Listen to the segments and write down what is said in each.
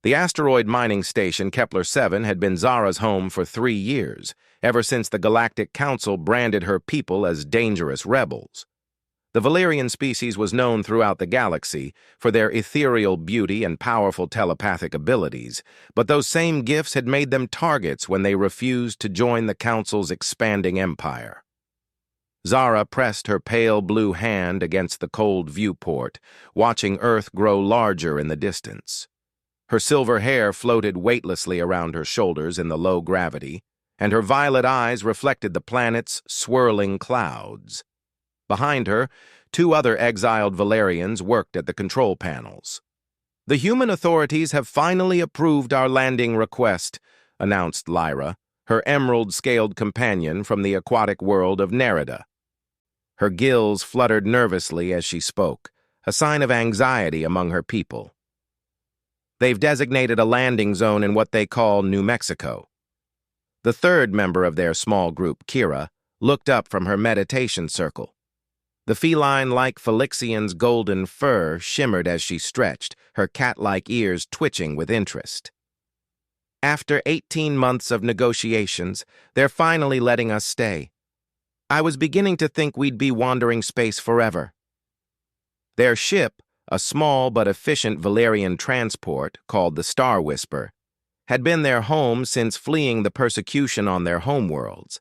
The asteroid mining station Kepler-7 had been Zara's home for 3 years, ever since the Galactic Council branded her people as dangerous rebels. The Valerian species was known throughout the galaxy for their ethereal beauty and powerful telepathic abilities, but those same gifts had made them targets when they refused to join the Council's expanding empire. Zara pressed her pale blue hand against the cold viewport, watching Earth grow larger in the distance. Her silver hair floated weightlessly around her shoulders in the low gravity, and her violet eyes reflected the planet's swirling clouds. Behind her, 2 other exiled Valerians worked at the control panels. "The human authorities have finally approved our landing request," announced Lyra, her emerald-scaled companion from the aquatic world of Nerida. Her gills fluttered nervously as she spoke, a sign of anxiety among her people. "They've designated a landing zone in what they call New Mexico." The third member of their small group, Kira, looked up from her meditation circle. The feline-like Felixian's golden fur shimmered as she stretched, her cat-like ears twitching with interest. "After 18 months of negotiations, they're finally letting us stay. I was beginning to think we'd be wandering space forever." Their ship, a small but efficient Valerian transport called the Star Whisper, had been their home since fleeing the persecution on their homeworlds.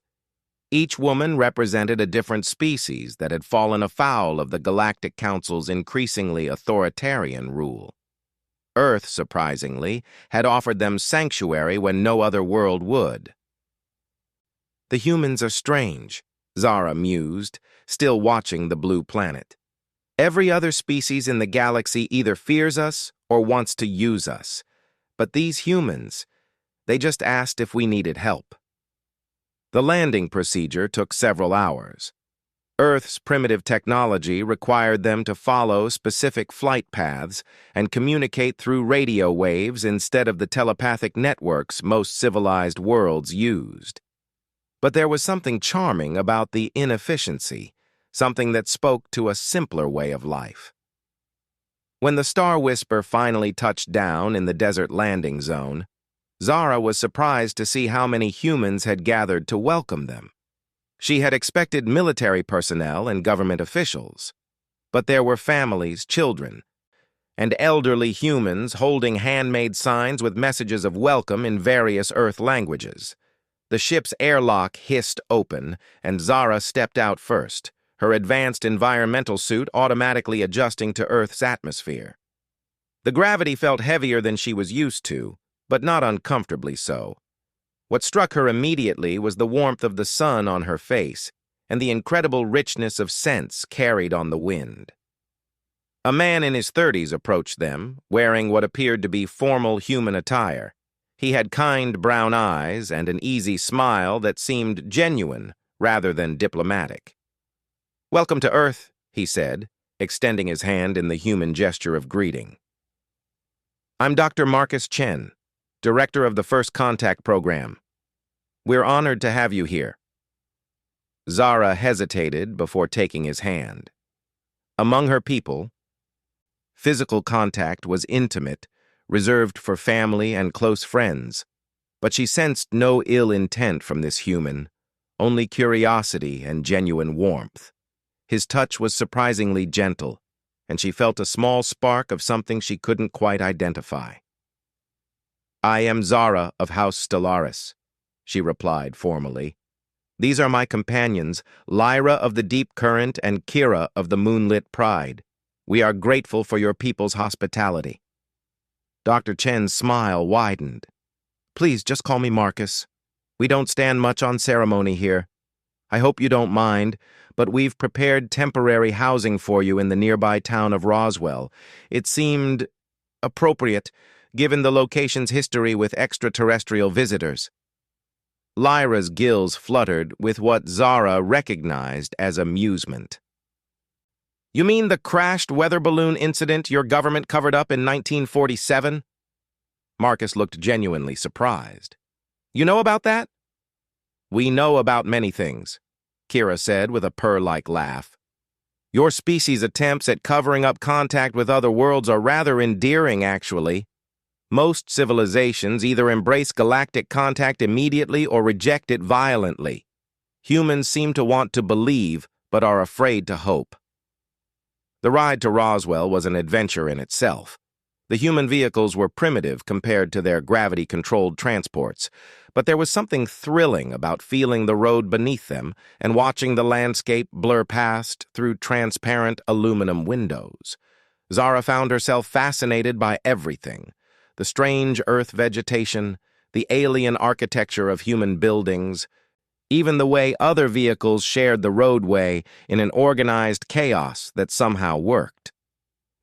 Each woman represented a different species that had fallen afoul of the Galactic Council's increasingly authoritarian rule. Earth, surprisingly, had offered them sanctuary when no other world would. "The humans are strange," Zara mused, still watching the blue planet. "Every other species in the galaxy either fears us or wants to use us. But these humans, they just asked if we needed help." The landing procedure took several hours. Earth's primitive technology required them to follow specific flight paths and communicate through radio waves instead of the telepathic networks most civilized worlds used. But there was something charming about the inefficiency, something that spoke to a simpler way of life. When the Star Whisper finally touched down in the desert landing zone, Zara was surprised to see how many humans had gathered to welcome them. She had expected military personnel and government officials, but there were families, children, and elderly humans holding handmade signs with messages of welcome in various Earth languages. The ship's airlock hissed open, and Zara stepped out first, her advanced environmental suit automatically adjusting to Earth's atmosphere. The gravity felt heavier than she was used to, but not uncomfortably so. What struck her immediately was the warmth of the sun on her face and the incredible richness of scents carried on the wind. A man in his 30s approached them, wearing what appeared to be formal human attire. He had kind brown eyes and an easy smile that seemed genuine rather than diplomatic. "Welcome to Earth," he said, extending his hand in the human gesture of greeting. "I'm Dr. Marcus Chen, Director of the First Contact Program. We're honored to have you here." Zara hesitated before taking his hand. Among her people, physical contact was intimate, reserved for family and close friends, but she sensed no ill intent from this human, only curiosity and genuine warmth. His touch was surprisingly gentle, and she felt a small spark of something she couldn't quite identify. "I am Zara of House Stellaris," she replied formally. "These are my companions, Lyra of the Deep Current and Kira of the Moonlit Pride. We are grateful for your people's hospitality." Dr. Chen's smile widened. "Please just call me Marcus. We don't stand much on ceremony here. I hope you don't mind, but we've prepared temporary housing for you in the nearby town of Roswell. It seemed appropriate, given the location's history with extraterrestrial visitors." Lyra's gills fluttered with what Zara recognized as amusement. "You mean the crashed weather balloon incident your government covered up in 1947? Marcus looked genuinely surprised. "You know about that?" "We know about many things," Kira said with a purr-like laugh. "Your species' attempts at covering up contact with other worlds are rather endearing, actually. Most civilizations either embrace galactic contact immediately or reject it violently. Humans seem to want to believe, but are afraid to hope. The ride to Roswell was an adventure in itself. The human vehicles were primitive compared to their gravity-controlled transports, but there was something thrilling about feeling the road beneath them and watching the landscape blur past through transparent aluminum windows. Zara found herself fascinated by everything: the strange Earth vegetation, the alien architecture of human buildings, even the way other vehicles shared the roadway in an organized chaos that somehow worked.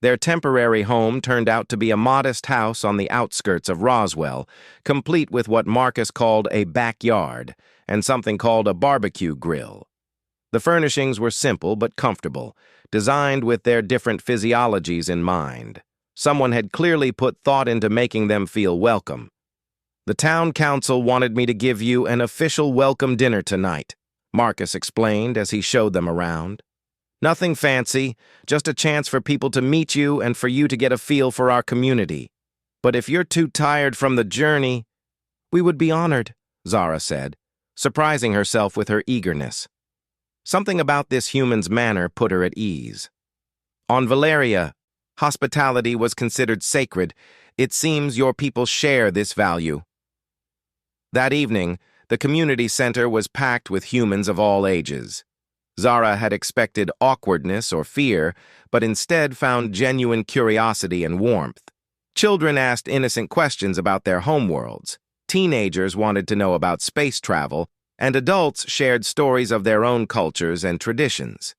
Their temporary home turned out to be a modest house on the outskirts of Roswell, complete with what Marcus called a backyard and something called a barbecue grill. The furnishings were simple but comfortable, designed with their different physiologies in mind. Someone had clearly put thought into making them feel welcome. "The town council wanted me to give you an official welcome dinner tonight," Marcus explained as he showed them around. "Nothing fancy, just a chance for people to meet you and for you to get a feel for our community. But if you're too tired from the journey—" "We would be honored," Zara said, surprising herself with her eagerness. Something about this human's manner put her at ease. On Valeria, hospitality was considered sacred. It seems your people share this value. That evening, the community center was packed with humans of all ages. Zara had expected awkwardness or fear, but instead found genuine curiosity and warmth. Children asked innocent questions about their homeworlds. Teenagers wanted to know about space travel, and adults shared stories of their own cultures and traditions.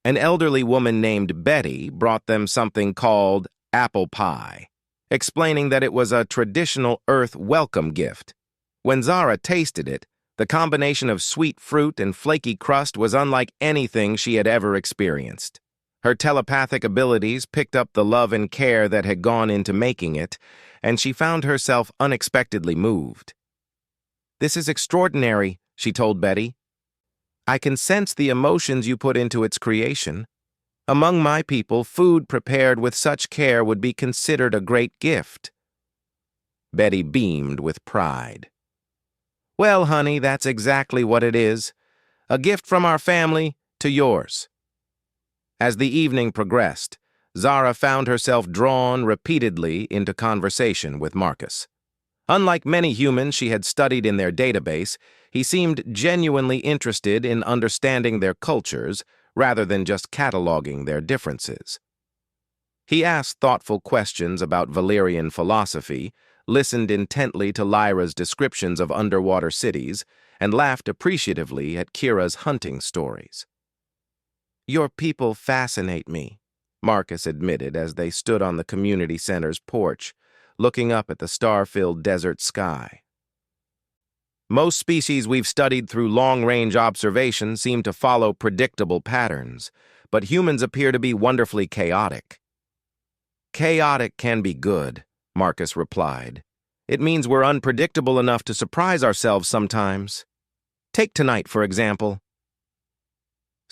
An elderly woman named Betty brought them something called apple pie, explaining that it was a traditional Earth welcome gift. When Zara tasted it, the combination of sweet fruit and flaky crust was unlike anything she had ever experienced. Her telepathic abilities picked up the love and care that had gone into making it, and she found herself unexpectedly moved. "This is extraordinary," she told Betty. "I can sense the emotions you put into its creation. Among my people, food prepared with such care would be considered a great gift." Betty beamed with pride. "Well, honey, that's exactly what it is. A gift from our family to yours." As the evening progressed, Zara found herself drawn repeatedly into conversation with Marcus. Unlike many humans she had studied in their database, he seemed genuinely interested in understanding their cultures rather than just cataloging their differences. He asked thoughtful questions about Valerian philosophy, listened intently to Lyra's descriptions of underwater cities, and laughed appreciatively at Kira's hunting stories. "Your people fascinate me," Marcus admitted as they stood on the community center's porch, looking up at the star-filled desert sky. "Most species we've studied through long-range observation seem to follow predictable patterns, but humans appear to be wonderfully chaotic." "Chaotic can be good," Marcus replied. "It means we're unpredictable enough to surprise ourselves sometimes. Take tonight, for example.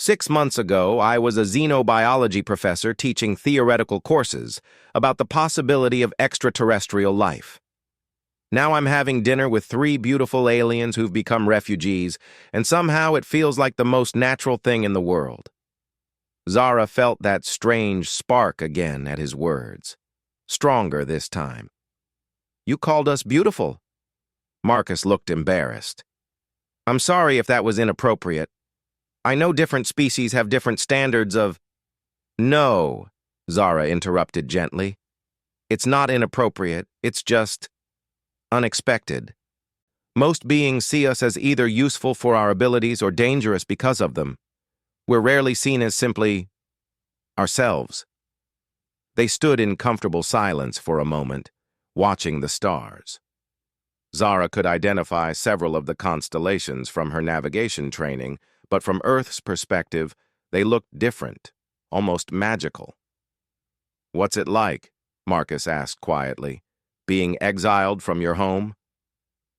6 months ago, I was a xenobiology professor teaching theoretical courses about the possibility of extraterrestrial life. Now I'm having dinner with 3 beautiful aliens who've become refugees, and somehow it feels like the most natural thing in the world." Zara felt that strange spark again at his words. Stronger this time. "You called us beautiful." Marcus looked embarrassed. "I'm sorry if that was inappropriate. I know different species have different standards of—" "No," Zara interrupted gently. "It's not inappropriate, it's just unexpected. Most beings see us as either useful for our abilities or dangerous because of them. We're rarely seen as simply ourselves." They stood in comfortable silence for a moment, watching the stars. Zara could identify several of the constellations from her navigation training, but from Earth's perspective, they looked different, almost magical. "What's it like?" Marcus asked quietly. "Being exiled from your home?"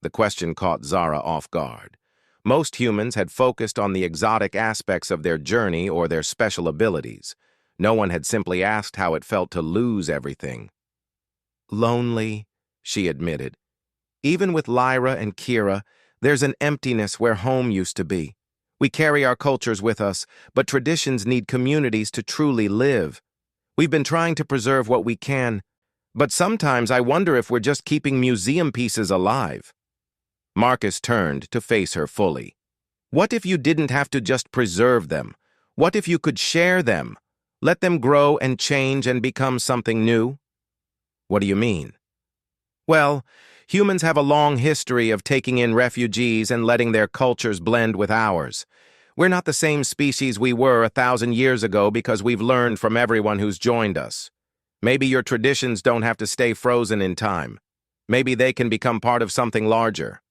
The question caught Zara off guard. Most humans had focused on the exotic aspects of their journey or their special abilities. No one had simply asked how it felt to lose everything. "Lonely," she admitted. Even with Lyra and Kira, there's an emptiness where home used to be. We carry our cultures with us, but traditions need communities to truly live. We've been trying to preserve what we can, but sometimes I wonder if we're just keeping museum pieces alive. Marcus turned to face her fully. What if you didn't have to just preserve them? What if you could share them? Let them grow and change and become something new? What do you mean? Well, humans have a long history of taking in refugees and letting their cultures blend with ours. We're not the same species we were 1,000 years ago because we've learned from everyone who's joined us. Maybe your traditions don't have to stay frozen in time. Maybe they can become part of something larger.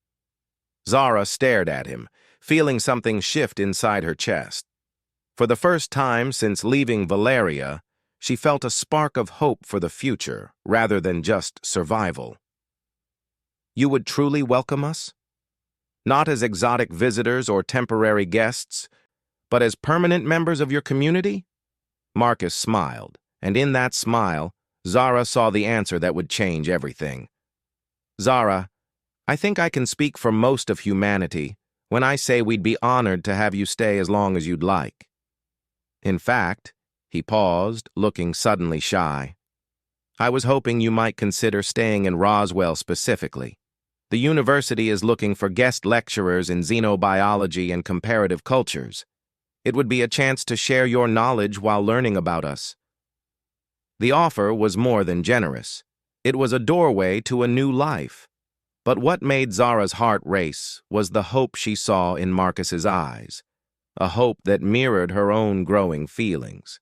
Zara stared at him, feeling something shift inside her chest. For the first time since leaving Valeria, she felt a spark of hope for the future rather than just survival. You would truly welcome us? Not as exotic visitors or temporary guests, but as permanent members of your community? Marcus smiled, and in that smile, Zara saw the answer that would change everything. Zara, I think I can speak for most of humanity when I say we'd be honored to have you stay as long as you'd like. In fact, he paused, looking suddenly shy. I was hoping you might consider staying in Roswell specifically. The university is looking for guest lecturers in xenobiology and comparative cultures. It would be a chance to share your knowledge while learning about us. The offer was more than generous. It was a doorway to a new life. But what made Zara's heart race was the hope she saw in Marcus's eyes, a hope that mirrored her own growing feelings.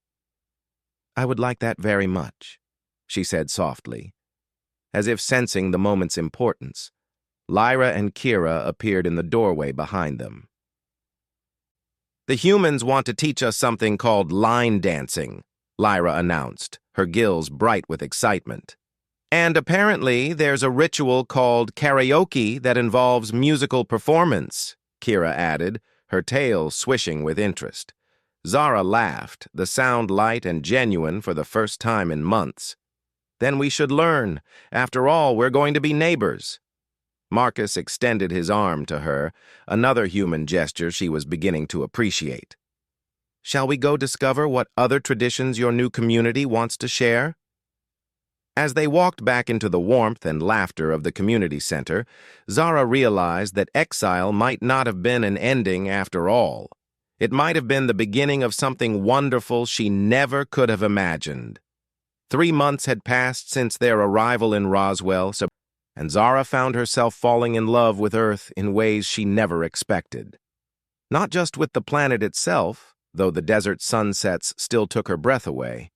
I would like that very much, she said softly. As if sensing the moment's importance, Lyra and Kira appeared in the doorway behind them. The humans want to teach us something called line dancing, Lyra announced, her gills bright with excitement. And apparently there's a ritual called karaoke that involves musical performance, Kira added, her tail swishing with interest. Zara laughed, the sound light and genuine for the first time in months. Then we should learn. After all, we're going to be neighbors. Marcus extended his arm to her, another human gesture she was beginning to appreciate. Shall we go discover what other traditions your new community wants to share? As they walked back into the warmth and laughter of the community center, Zara realized that Exile might not have been an ending after all. It might have been the beginning of something wonderful she never could have imagined. 3 months had passed since their arrival in Roswell, and Zara found herself falling in love with Earth in ways she never expected. Not just with the planet itself, though the desert sunsets still took her breath away,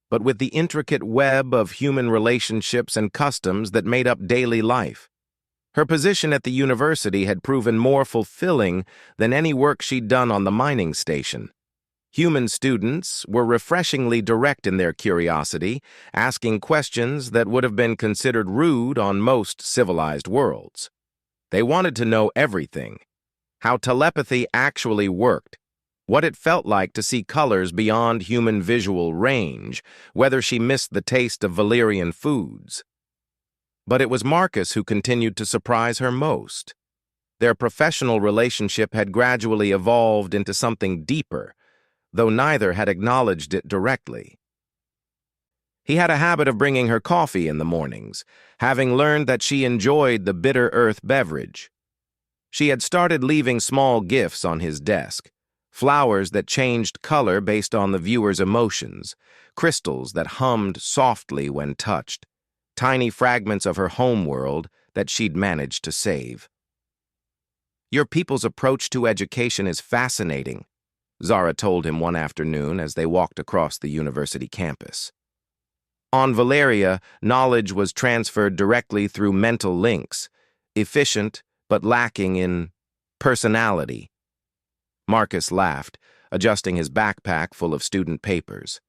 but with the intricate web of human relationships and customs that made up daily life. Her position at the university had proven more fulfilling than any work she'd done on the mining station. Human students were refreshingly direct in their curiosity, asking questions that would have been considered rude on most civilized worlds. They wanted to know everything: how telepathy actually worked, what it felt like to see colors beyond human visual range, whether she missed the taste of Valyrian foods. But it was Marcus who continued to surprise her most. Their professional relationship had gradually evolved into something deeper, though neither had acknowledged it directly. He had a habit of bringing her coffee in the mornings, having learned that she enjoyed the bitter earth beverage. She had started leaving small gifts on his desk, flowers that changed color based on the viewer's emotions, crystals that hummed softly when touched, tiny fragments of her homeworld that she'd managed to save. Your people's approach to education is fascinating, Zara told him one afternoon as they walked across the university campus. On Valeria, knowledge was transferred directly through mental links, efficient but lacking in personality. Marcus laughed, adjusting his backpack full of student papers.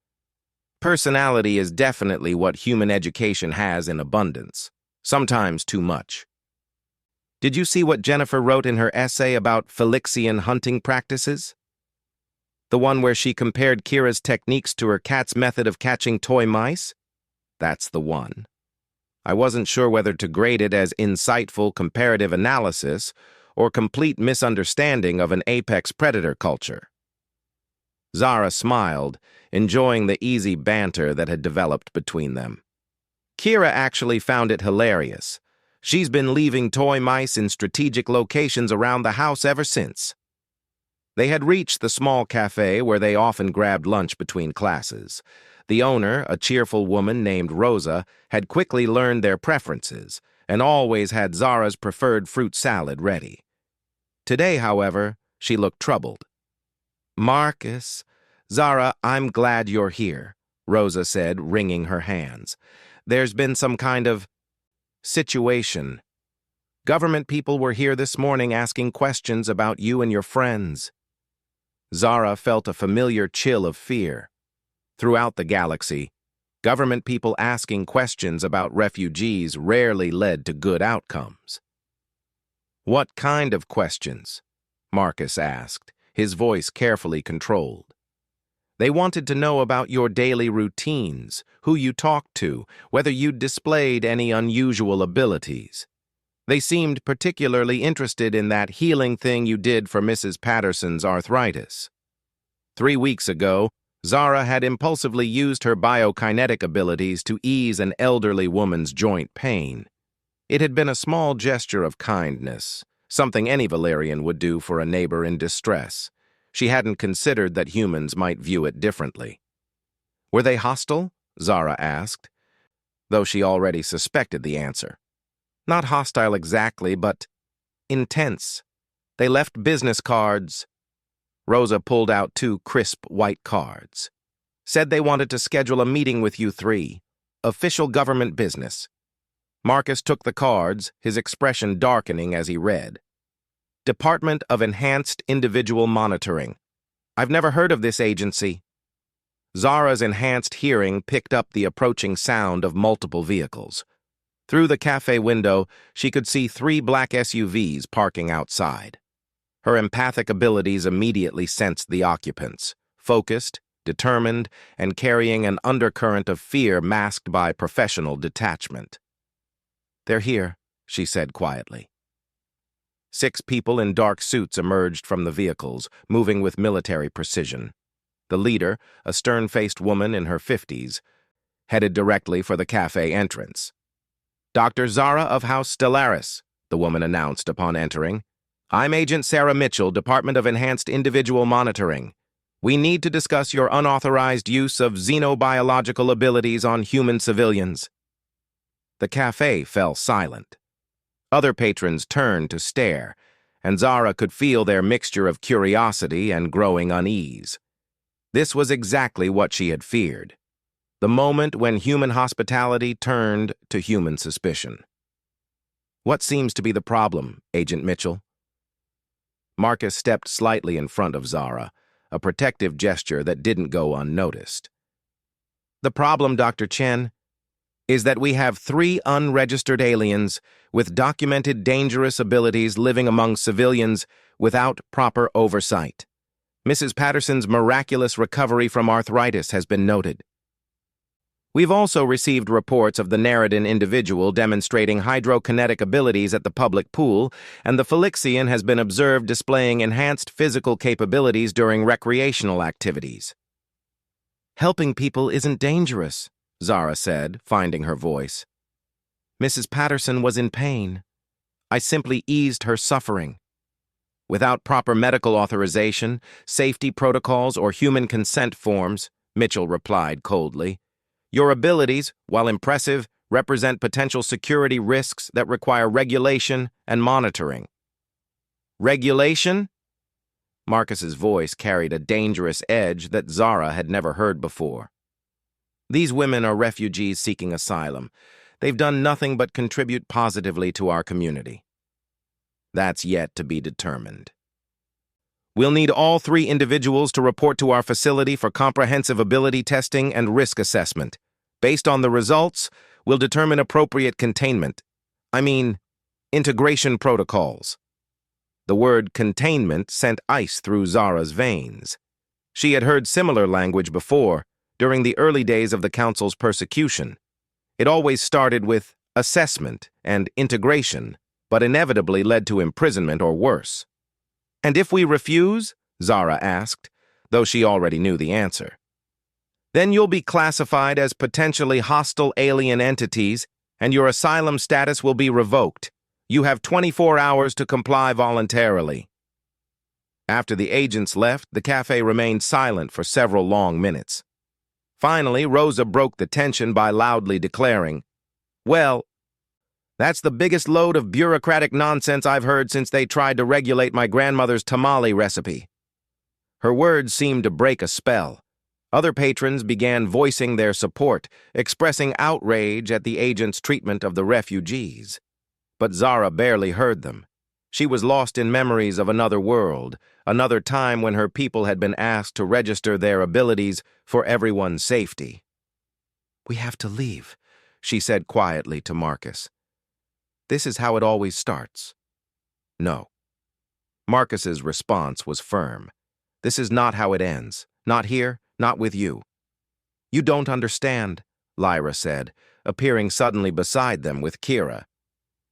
Personality is definitely what human education has in abundance, sometimes too much. Did you see what Jennifer wrote in her essay about Felixian hunting practices? The one where she compared Kira's techniques to her cat's method of catching toy mice? That's the one. I wasn't sure whether to grade it as insightful comparative analysis or complete misunderstanding of an apex predator culture. Zara smiled, enjoying the easy banter that had developed between them. Kira actually found it hilarious. She's been leaving toy mice in strategic locations around the house ever since. They had reached the small cafe where they often grabbed lunch between classes. The owner, a cheerful woman named Rosa, had quickly learned their preferences and always had Zara's preferred fruit salad ready. Today, however, she looked troubled. "Marcus, Zara, I'm glad you're here," Rosa said, wringing her hands. "There's been some kind of situation. Government people were here this morning asking questions about you and your friends." Zara felt a familiar chill of fear. Throughout the galaxy, government people asking questions about refugees rarely led to good outcomes. "What kind of questions?" Marcus asked, his voice carefully controlled. "They wanted to know about your daily routines, who you talked to, whether you'd displayed any unusual abilities. They seemed particularly interested in that healing thing you did for Mrs. Patterson's arthritis. 3 weeks ago, Zara had impulsively used her biokinetic abilities to ease an elderly woman's joint pain. It had been a small gesture of kindness, something any Valerian would do for a neighbor in distress. She hadn't considered that humans might view it differently. "Were they hostile?" Zara asked, though she already suspected the answer. "Not hostile exactly, but intense. They left business cards." Rosa pulled out 2 crisp white cards. "Said they wanted to schedule a meeting with you 3. Official government business." Marcus took the cards, his expression darkening as he read. "Department of Enhanced Individual Monitoring. I've never heard of this agency." Zara's enhanced hearing picked up the approaching sound of multiple vehicles. Through the cafe window, she could see 3 black SUVs parking outside. Her empathic abilities immediately sensed the occupants, focused, determined, and carrying an undercurrent of fear masked by professional detachment. "They're here," she said quietly. 6 people in dark suits emerged from the vehicles, moving with military precision. The leader, a stern-faced woman in her 50s, headed directly for the cafe entrance. "Dr. Zara of House Stellaris," the woman announced upon entering. "I'm Agent Sarah Mitchell, Department of Enhanced Individual Monitoring. We need to discuss your unauthorized use of xenobiological abilities on human civilians." The cafe fell silent. Other patrons turned to stare, and Zara could feel their mixture of curiosity and growing unease. This was exactly what she had feared. The moment when human hospitality turned to human suspicion. "What seems to be the problem, Agent Mitchell?" Marcus stepped slightly in front of Zara, a protective gesture that didn't go unnoticed. "The problem, Dr. Chen, is that we have 3 unregistered aliens with documented dangerous abilities living among civilians without proper oversight. Mrs. Patterson's miraculous recovery from arthritis has been noted. We've also received reports of the Neredan individual demonstrating hydrokinetic abilities at the public pool, and the Felixian has been observed displaying enhanced physical capabilities during recreational activities." "Helping people isn't dangerous," Zara said, finding her voice. "Mrs. Patterson was in pain. I simply eased her suffering. Without proper medical authorization, safety protocols, or human consent forms," Mitchell replied coldly. "Your abilities, while impressive, represent potential security risks that require regulation and monitoring." "Regulation?" Marcus's voice carried a dangerous edge that Zara had never heard before. "These women are refugees seeking asylum. They've done nothing but contribute positively to our community." "That's yet to be determined. We'll need all 3 individuals to report to our facility for comprehensive ability testing and risk assessment. Based on the results, we'll determine appropriate integration protocols." The word containment sent ice through Zara's veins. She had heard similar language before, during the early days of the Council's persecution. It always started with assessment, and integration, but inevitably led to imprisonment or worse. "And if we refuse?" Zara asked, though she already knew the answer. "Then you'll be classified as potentially hostile alien entities, and your asylum status will be revoked. You have 24 hours to comply voluntarily." After the agents left, the cafe remained silent for several long minutes. Finally, Rosa broke the tension by loudly declaring, "Well, that's the biggest load of bureaucratic nonsense I've heard since they tried to regulate my grandmother's tamale recipe." Her words seemed to break a spell. Other patrons began voicing their support, expressing outrage at the agent's treatment of the refugees. But Zara barely heard them. She was lost in memories of another world, another time when her people had been asked to register their abilities for everyone's safety. "We have to leave," she said quietly to Marcus. "This is how it always starts." "No." Marcus's response was firm. "This is not how it ends. Not here, not with you." "You don't understand," Lyra said, appearing suddenly beside them with Kira.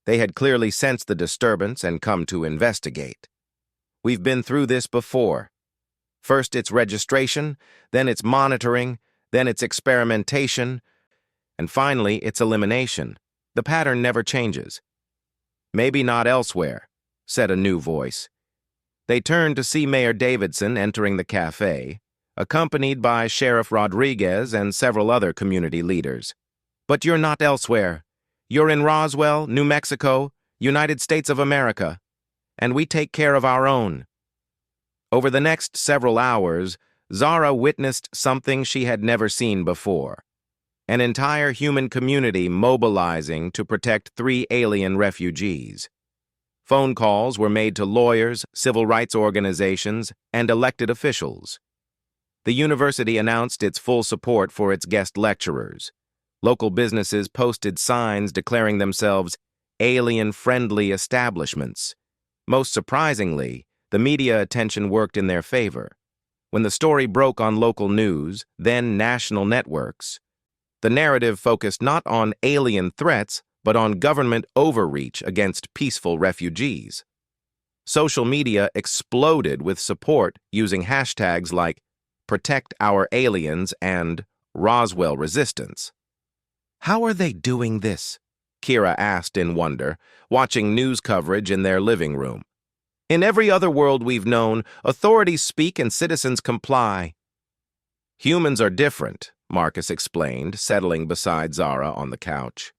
They had clearly sensed the disturbance and come to investigate. "We've been through this before. First it's registration, then it's monitoring, then it's experimentation, and finally it's elimination. The pattern never changes." "Maybe not elsewhere," said a new voice. They turned to see Mayor Davidson entering the cafe, accompanied by Sheriff Rodriguez and several other community leaders. "But you're not elsewhere. You're in Roswell, New Mexico, United States of America, and we take care of our own." Over the next several hours, Zara witnessed something she had never seen before: an entire human community mobilizing to protect 3 alien refugees. Phone calls were made to lawyers, civil rights organizations, and elected officials. The university announced its full support for its guest lecturers. Local businesses posted signs declaring themselves alien-friendly establishments. Most surprisingly, the media attention worked in their favor. When the story broke on local news, then national networks, the narrative focused not on alien threats, but on government overreach against peaceful refugees. Social media exploded with support using hashtags like "Protect Our Aliens" and "Roswell Resistance." "How are they doing this?" Kira asked in wonder, watching news coverage in their living room. "In every other world we've known, authorities speak and citizens comply." "Humans are different," Marcus explained, settling beside Zara on the couch.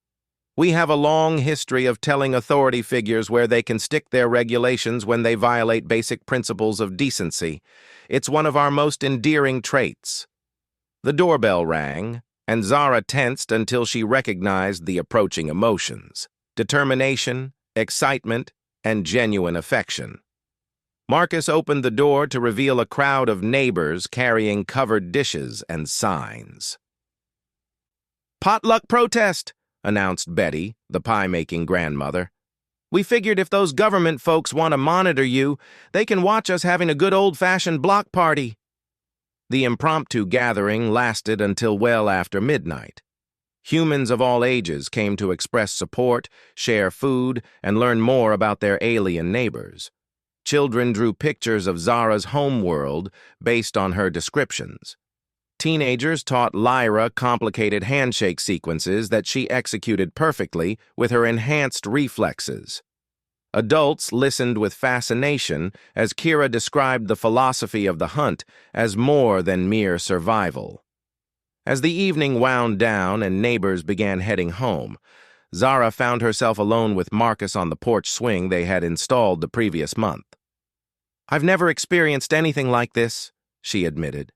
"We have a long history of telling authority figures where they can stick their regulations when they violate basic principles of decency. It's one of our most endearing traits." The doorbell rang, and Zara tensed until she recognized the approaching emotions: determination, excitement, and genuine affection. Marcus opened the door to reveal a crowd of neighbors carrying covered dishes and signs. "Potluck protest," announced Betty, the pie-making grandmother. "We figured if those government folks want to monitor you, they can watch us having a good old-fashioned block party." The impromptu gathering lasted until well after midnight. Humans of all ages came to express support, share food, and learn more about their alien neighbors. Children drew pictures of Zara's home world based on her descriptions. Teenagers taught Lyra complicated handshake sequences that she executed perfectly with her enhanced reflexes. Adults listened with fascination as Kira described the philosophy of the hunt as more than mere survival. As the evening wound down and neighbors began heading home, Zara found herself alone with Marcus on the porch swing they had installed the previous month. "I've never experienced anything like this," she admitted,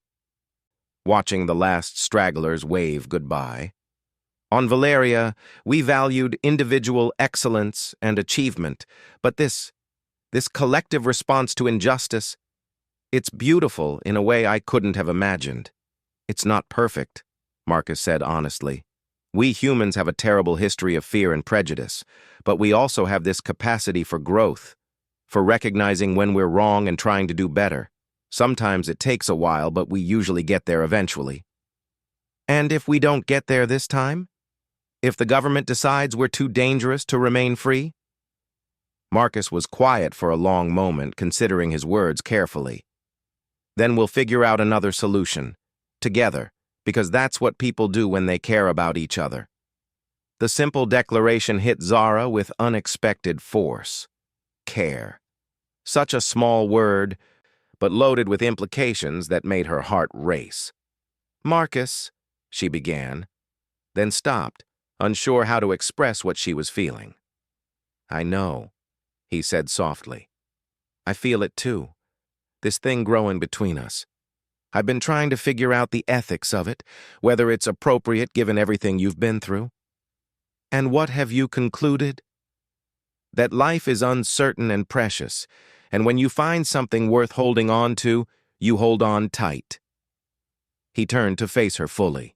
watching the last stragglers wave goodbye. "On Valeria, we valued individual excellence and achievement, but this collective response to injustice, it's beautiful in a way I couldn't have imagined." "It's not perfect," Marcus said honestly. "We humans have a terrible history of fear and prejudice, but we also have this capacity for growth, for recognizing when we're wrong and trying to do better. Sometimes it takes a while, but we usually get there eventually." "And if we don't get there this time?" If the government decides we're too dangerous to remain free? Marcus was quiet for a long moment, considering his words carefully. Then we'll figure out another solution, together, because that's what people do when they care about each other. The simple declaration hit Zara with unexpected force. Care. Such a small word, but loaded with implications that made her heart race. "Marcus," she began, then stopped, unsure how to express what she was feeling. "I know," he said softly. "I feel it too. This thing growing between us. I've been trying to figure out the ethics of it, whether it's appropriate given everything you've been through." "And what have you concluded?" "That life is uncertain and precious, and when you find something worth holding on to, you hold on tight." He turned to face her fully.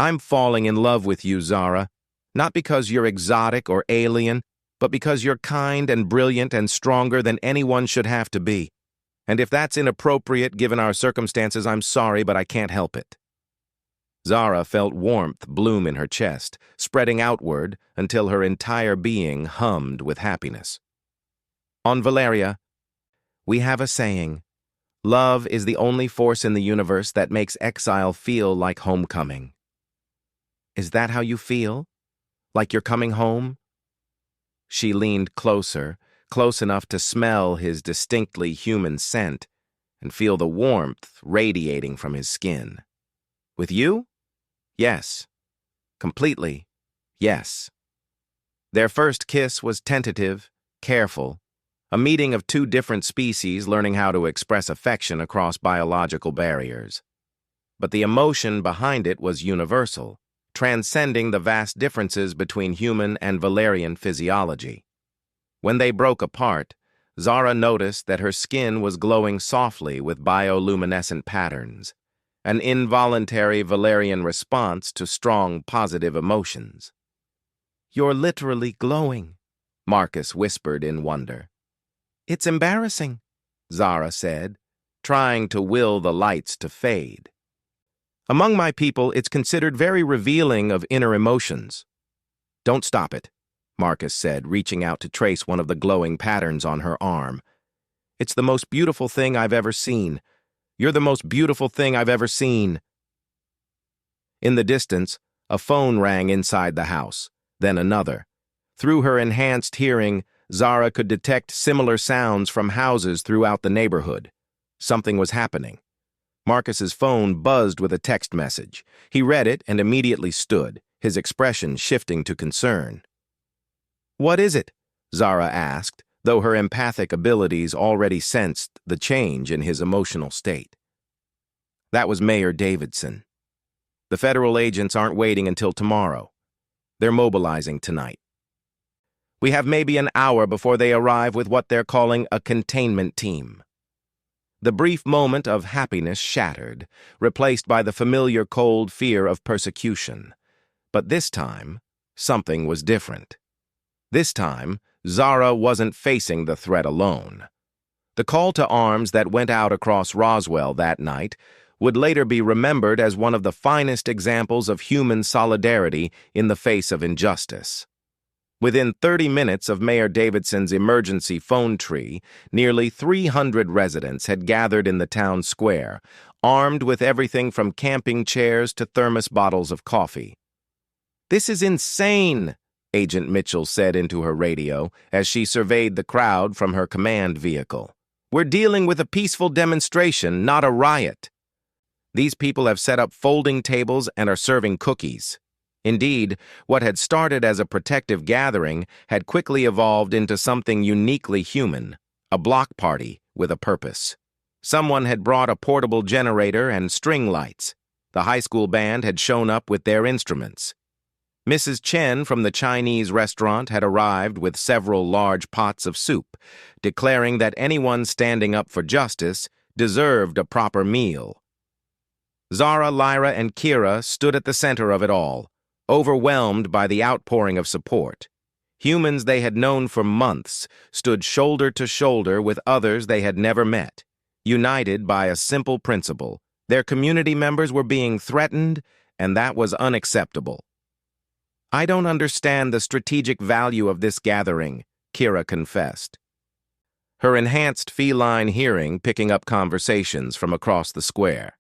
"I'm falling in love with you, Zara, not because you're exotic or alien, but because you're kind and brilliant and stronger than anyone should have to be. And if that's inappropriate given our circumstances, I'm sorry, but I can't help it." Zara felt warmth bloom in her chest, spreading outward until her entire being hummed with happiness. "On Valeria, we have a saying, love is the only force in the universe that makes exile feel like homecoming. Is that how you feel? Like you're coming home?" She leaned closer, close enough to smell his distinctly human scent and feel the warmth radiating from his skin. "With you? Yes. Completely, yes." Their first kiss was tentative, careful, a meeting of two different species learning how to express affection across biological barriers. But the emotion behind it was universal, transcending the vast differences between human and Valerian physiology. When they broke apart, Zara noticed that her skin was glowing softly with bioluminescent patterns, an involuntary Valerian response to strong positive emotions. "You're literally glowing," Marcus whispered in wonder. "It's embarrassing," Zara said, trying to will the lights to fade. "Among my people, it's considered very revealing of inner emotions." "Don't stop it," Marcus said, reaching out to trace one of the glowing patterns on her arm. "It's the most beautiful thing I've ever seen. You're the most beautiful thing I've ever seen." In the distance, a phone rang inside the house, then another. Through her enhanced hearing, Zara could detect similar sounds from houses throughout the neighborhood. Something was happening. Marcus's phone buzzed with a text message. He read it and immediately stood, his expression shifting to concern. "What is it?" Zara asked, though her empathic abilities already sensed the change in his emotional state. That was Mayor Davidson. "The federal agents aren't waiting until tomorrow. They're mobilizing tonight. We have maybe an hour before they arrive with what they're calling a containment team." The brief moment of happiness shattered, replaced by the familiar cold fear of persecution. But this time, something was different. This time, Zara wasn't facing the threat alone. The call to arms that went out across Roswell that night would later be remembered as one of the finest examples of human solidarity in the face of injustice. Within 30 minutes of Mayor Davidson's emergency phone tree, nearly 300 residents had gathered in the town square, armed with everything from camping chairs to thermos bottles of coffee. "This is insane," Agent Mitchell said into her radio as she surveyed the crowd from her command vehicle. "We're dealing with a peaceful demonstration, not a riot. These people have set up folding tables and are serving cookies." Indeed, what had started as a protective gathering had quickly evolved into something uniquely human, a block party with a purpose. Someone had brought a portable generator and string lights. The high school band had shown up with their instruments. Mrs. Chen from the Chinese restaurant had arrived with several large pots of soup, declaring that anyone standing up for justice deserved a proper meal. Zara, Lyra, and Kira stood at the center of it all, overwhelmed by the outpouring of support. Humans they had known for months stood shoulder to shoulder with others they had never met, united by a simple principle. Their community members were being threatened, and that was unacceptable. I don't understand the strategic value of this gathering, Kira confessed, her enhanced feline hearing picking up conversations from across the square.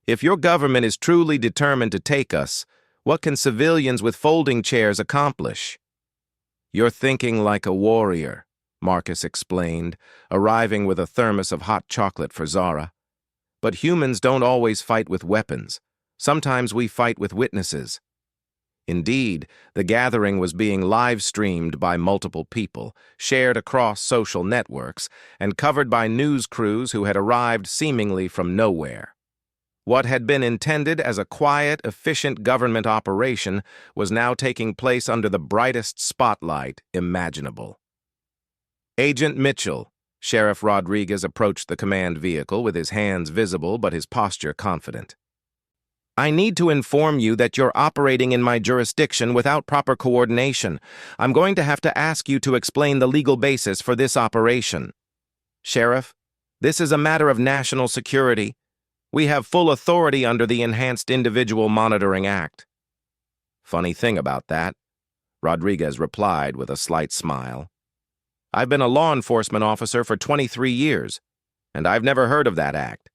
If your government is truly determined to take us, what can civilians with folding chairs accomplish? You're thinking like a warrior, Marcus explained, arriving with a thermos of hot chocolate for Zara. But humans don't always fight with weapons. Sometimes we fight with witnesses. Indeed, the gathering was being live-streamed by multiple people, shared across social networks, and covered by news crews who had arrived seemingly from nowhere. What had been intended as a quiet, efficient government operation was now taking place under the brightest spotlight imaginable. Agent Mitchell, Sheriff Rodriguez approached the command vehicle with his hands visible but his posture confident. I need to inform you that you're operating in my jurisdiction without proper coordination. I'm going to have to ask you to explain the legal basis for this operation. Sheriff, this is a matter of national security. We have full authority under the Enhanced Individual Monitoring Act. Funny thing about that, Rodriguez replied with a slight smile. I've been a law enforcement officer for 23 years, and I've never heard of that act.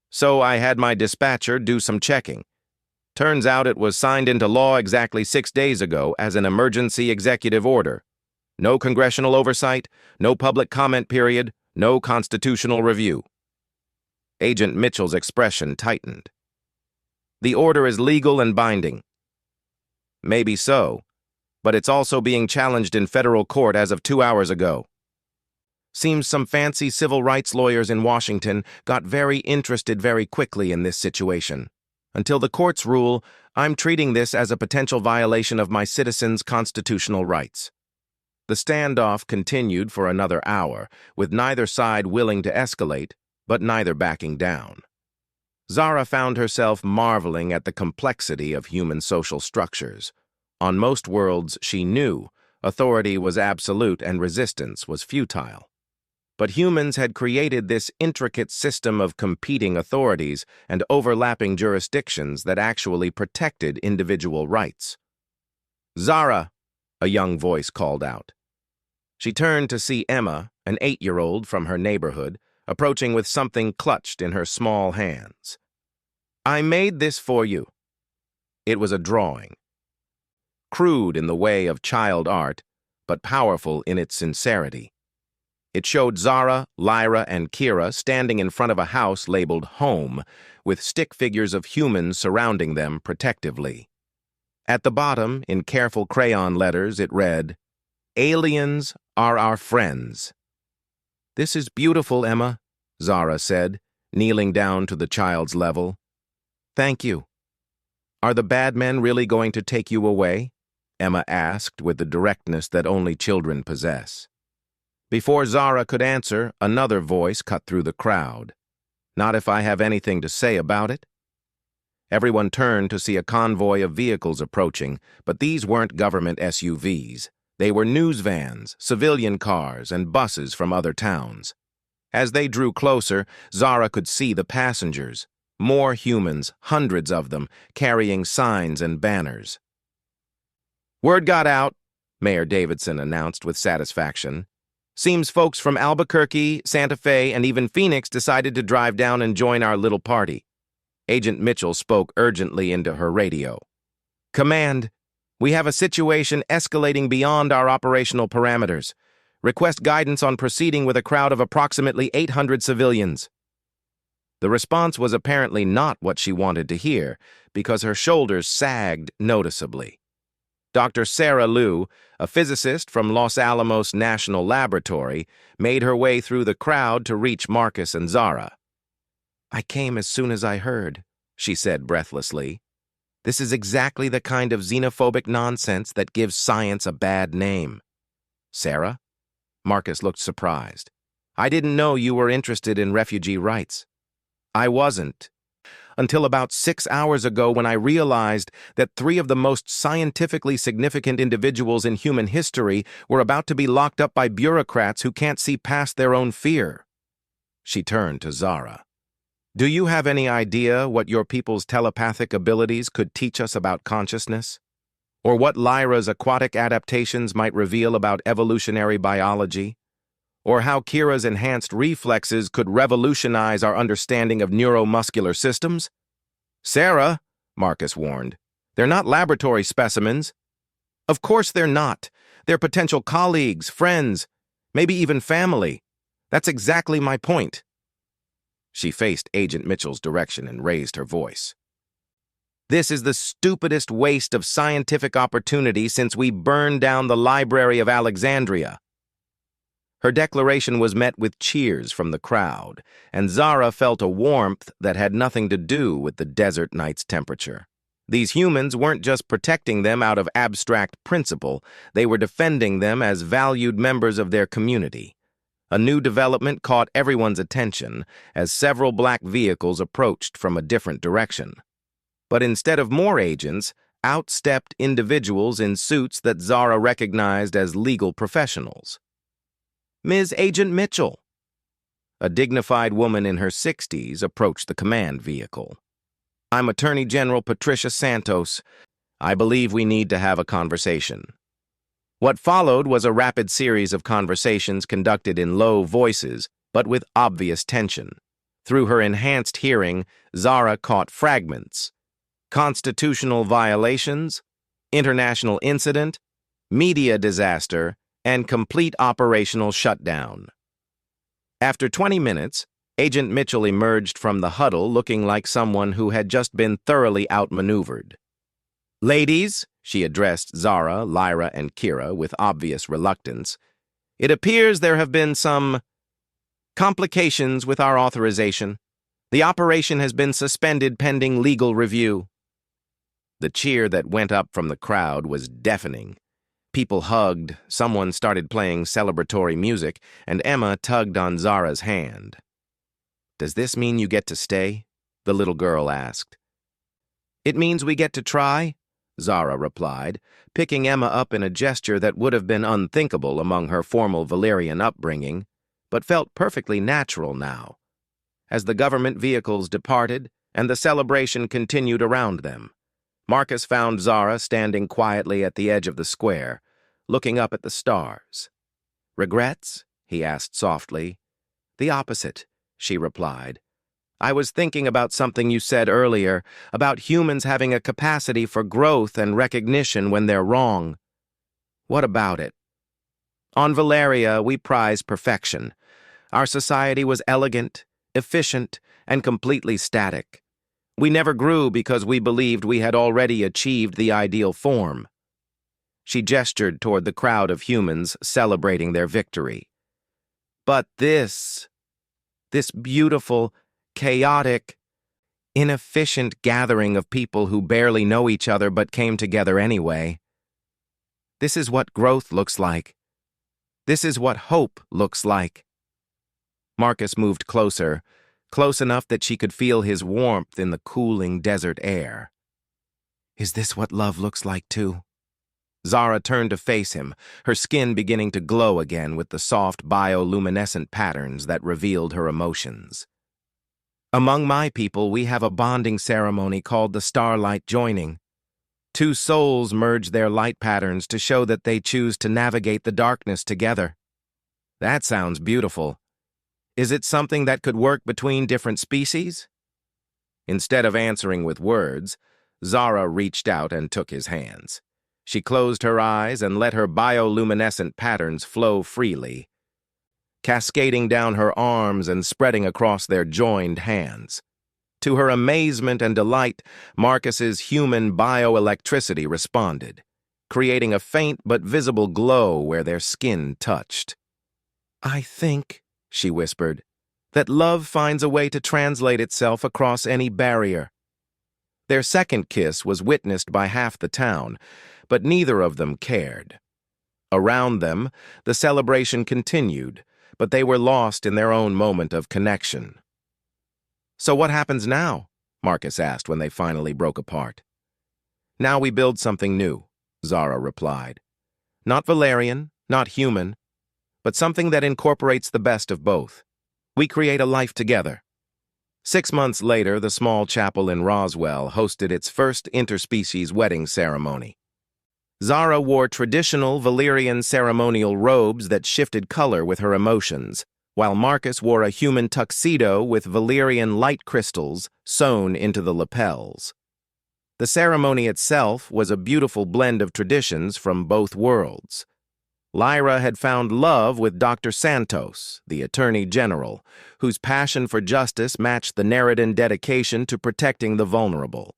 So I had my dispatcher do some checking. Turns out it was signed into law exactly 6 days ago as an emergency executive order. No congressional oversight, no public comment period, no constitutional review. Agent Mitchell's expression tightened. The order is legal and binding. Maybe so, but it's also being challenged in federal court as of 2 hours ago. Seems some fancy civil rights lawyers in Washington got very interested very quickly in this situation. Until the courts rule, I'm treating this as a potential violation of my citizens' constitutional rights. The standoff continued for another hour, with neither side willing to escalate, but neither backing down. Zara found herself marveling at the complexity of human social structures. On most worlds, she knew, authority was absolute and resistance was futile. But humans had created this intricate system of competing authorities and overlapping jurisdictions that actually protected individual rights. Zara, a young voice called out. She turned to see Emma, an 8-year-old from her neighborhood, approaching with something clutched in her small hands. I made this for you. It was a drawing. Crude in the way of child art, but powerful in its sincerity. It showed Zara, Lyra, and Kira standing in front of a house labeled Home, with stick figures of humans surrounding them protectively. At the bottom, in careful crayon letters, it read, Aliens are our friends. This is beautiful, Emma, Zara said, kneeling down to the child's level. Thank you. Are the bad men really going to take you away? Emma asked with the directness that only children possess. Before Zara could answer, another voice cut through the crowd. Not if I have anything to say about it. Everyone turned to see a convoy of vehicles approaching, but these weren't government SUVs. They were news vans, civilian cars, and buses from other towns. As they drew closer, Zara could see the passengers. More humans, hundreds of them, carrying signs and banners. Word got out, Mayor Davidson announced with satisfaction. Seems folks from Albuquerque, Santa Fe, and even Phoenix decided to drive down and join our little party. Agent Mitchell spoke urgently into her radio. Command, we have a situation escalating beyond our operational parameters. Request guidance on proceeding with a crowd of approximately 800 civilians. The response was apparently not what she wanted to hear, because her shoulders sagged noticeably. Dr. Sarah Liu, a physicist from Los Alamos National Laboratory, made her way through the crowd to reach Marcus and Zara. I came as soon as I heard, she said breathlessly. This is exactly the kind of xenophobic nonsense that gives science a bad name. Sarah? Marcus looked surprised. I didn't know you were interested in refugee rights. I wasn't. Until about 6 hours ago when I realized that 3 of the most scientifically significant individuals in human history were about to be locked up by bureaucrats who can't see past their own fear. She turned to Zara. Do you have any idea what your people's telepathic abilities could teach us about consciousness? Or what Lyra's aquatic adaptations might reveal about evolutionary biology? Or how Kira's enhanced reflexes could revolutionize our understanding of neuromuscular systems? Sarah, Marcus warned, they're not laboratory specimens. Of course they're not. They're potential colleagues, friends, maybe even family. That's exactly my point. She faced Agent Mitchell's direction and raised her voice. This is the stupidest waste of scientific opportunity since we burned down the Library of Alexandria. Her declaration was met with cheers from the crowd, and Zara felt a warmth that had nothing to do with the desert night's temperature. These humans weren't just protecting them out of abstract principle, they were defending them as valued members of their community. A new development caught everyone's attention as several black vehicles approached from a different direction. But instead of more agents, out stepped individuals in suits that Zara recognized as legal professionals. Ms. Agent Mitchell. A dignified woman in her 60s approached the command vehicle. I'm Attorney General Patricia Santos. I believe we need to have a conversation. What followed was a rapid series of conversations conducted in low voices, but with obvious tension. Through her enhanced hearing, Zara caught fragments. Constitutional violations, international incident, media disaster, and complete operational shutdown. After 20 minutes, Agent Mitchell emerged from the huddle looking like someone who had just been thoroughly outmaneuvered. Ladies, she addressed Zara, Lyra, and Kira with obvious reluctance, it appears there have been some complications with our authorization. The operation has been suspended pending legal review. The cheer that went up from the crowd was deafening. People hugged, someone started playing celebratory music, and Emma tugged on Zara's hand. Does this mean you get to stay? The little girl asked. It means we get to try, Zara replied, picking Emma up in a gesture that would have been unthinkable among her formal Valerian upbringing, but felt perfectly natural now. As the government vehicles departed and the celebration continued around them, Marcus found Zara standing quietly at the edge of the square, looking up at the stars. Regrets? He asked softly. The opposite, she replied. I was thinking about something you said earlier, about humans having a capacity for growth and recognition when they're wrong. What about it? On Valeria, we prize perfection. Our society was elegant, efficient, and completely static. We never grew because we believed we had already achieved the ideal form. She gestured toward the crowd of humans celebrating their victory. But this beautiful, chaotic, inefficient gathering of people who barely know each other but came together anyway. This is what growth looks like. This is what hope looks like. Marcus moved closer, close enough that she could feel his warmth in the cooling desert air. Is this what love looks like too? Zara turned to face him, her skin beginning to glow again with the soft bioluminescent patterns that revealed her emotions. Among my people, we have a bonding ceremony called the Starlight Joining. Two souls merge their light patterns to show that they choose to navigate the darkness together. That sounds beautiful. Is it something that could work between different species? Instead of answering with words, Zara reached out and took his hands. She closed her eyes and let her bioluminescent patterns flow freely, cascading down her arms and spreading across their joined hands. To her amazement and delight, Marcus's human bioelectricity responded, creating a faint but visible glow where their skin touched. I think, she whispered, that love finds a way to translate itself across any barrier. Their second kiss was witnessed by half the town, but neither of them cared. Around them, the celebration continued, but they were lost in their own moment of connection. So what happens now? Marcus asked when they finally broke apart. Now we build something new, Zara replied. Not Valerian, not human, but something that incorporates the best of both. We create a life together. 6 months later, the small chapel in Roswell hosted its first interspecies wedding ceremony. Zara wore traditional Valyrian ceremonial robes that shifted color with her emotions, while Marcus wore a human tuxedo with Valyrian light crystals sewn into the lapels. The ceremony itself was a beautiful blend of traditions from both worlds. Lyra had found love with Dr. Santos, the Attorney General, whose passion for justice matched the Neredan dedication to protecting the vulnerable.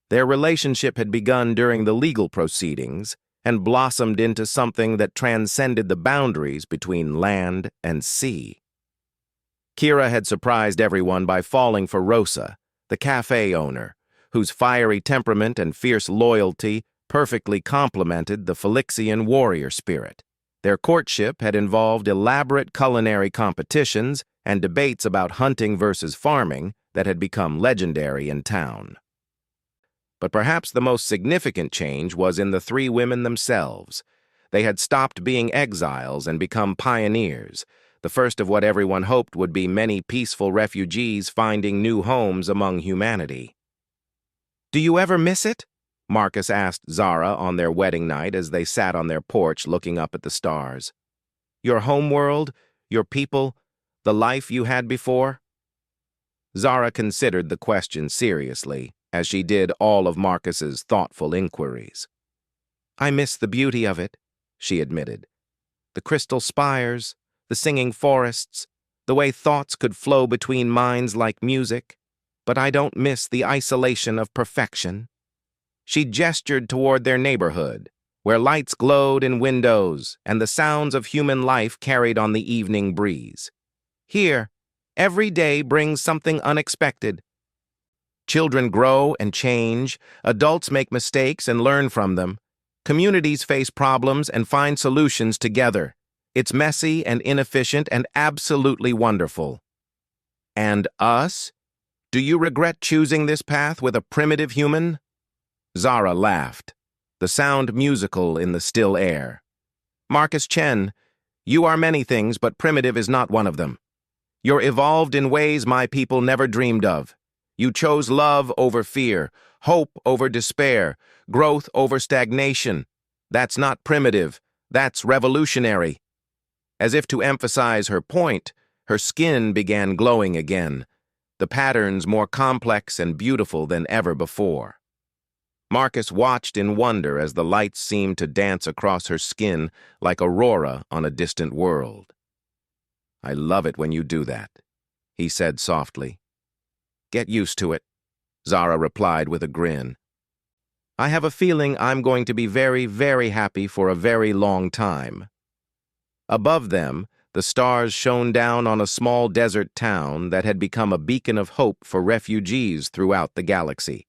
Their relationship had begun during the legal proceedings and blossomed into something that transcended the boundaries between land and sea. Kira had surprised everyone by falling for Rosa, the cafe owner, whose fiery temperament and fierce loyalty perfectly complemented the Phylixian warrior spirit. Their courtship had involved elaborate culinary competitions and debates about hunting versus farming that had become legendary in town. But perhaps the most significant change was in the three women themselves. They had stopped being exiles and become pioneers, the first of what everyone hoped would be many peaceful refugees finding new homes among humanity. "Do you ever miss it?" Marcus asked Zara on their wedding night as they sat on their porch looking up at the stars. "Your homeworld, your people, the life you had before?" Zara considered the question seriously, as she did all of Marcus's thoughtful inquiries. "I miss the beauty of it," she admitted. "The crystal spires, the singing forests, the way thoughts could flow between minds like music. But I don't miss the isolation of perfection." She gestured toward their neighborhood, where lights glowed in windows and the sounds of human life carried on the evening breeze. "Here, every day brings something unexpected. Children grow and change, adults make mistakes and learn from them. Communities face problems and find solutions together. It's messy and inefficient and absolutely wonderful." "And us? Do you regret choosing this path with a primitive human?" Zara laughed, the sound musical in the still air. "Marcus Chen, you are many things, but primitive is not one of them. You're evolved in ways my people never dreamed of. You chose love over fear, hope over despair, growth over stagnation. That's not primitive, that's revolutionary." As if to emphasize her point, her skin began glowing again, the patterns more complex and beautiful than ever before. Marcus watched in wonder as the lights seemed to dance across her skin like aurora on a distant world. "I love it when you do that," he said softly. "Get used to it," Zara replied with a grin. "I have a feeling I'm going to be very, very happy for a very long time." Above them, the stars shone down on a small desert town that had become a beacon of hope for refugees throughout the galaxy.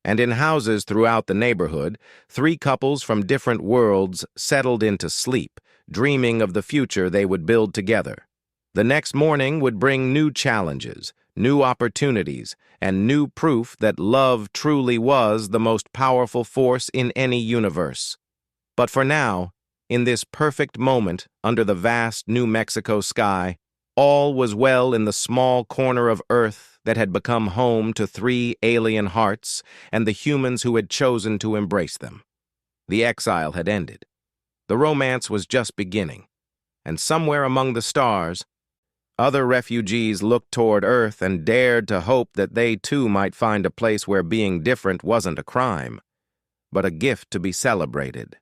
And in houses throughout the neighborhood, three couples from different worlds settled into sleep, dreaming of the future they would build together. The next morning would bring new challenges, new opportunities, and new proof that love truly was the most powerful force in any universe. But for now, in this perfect moment under the vast New Mexico sky, all was well in the small corner of Earth that had become home to three alien hearts and the humans who had chosen to embrace them. The exile had ended. The romance was just beginning, and somewhere among the stars, other refugees looked toward Earth and dared to hope that they too might find a place where being different wasn't a crime, but a gift to be celebrated.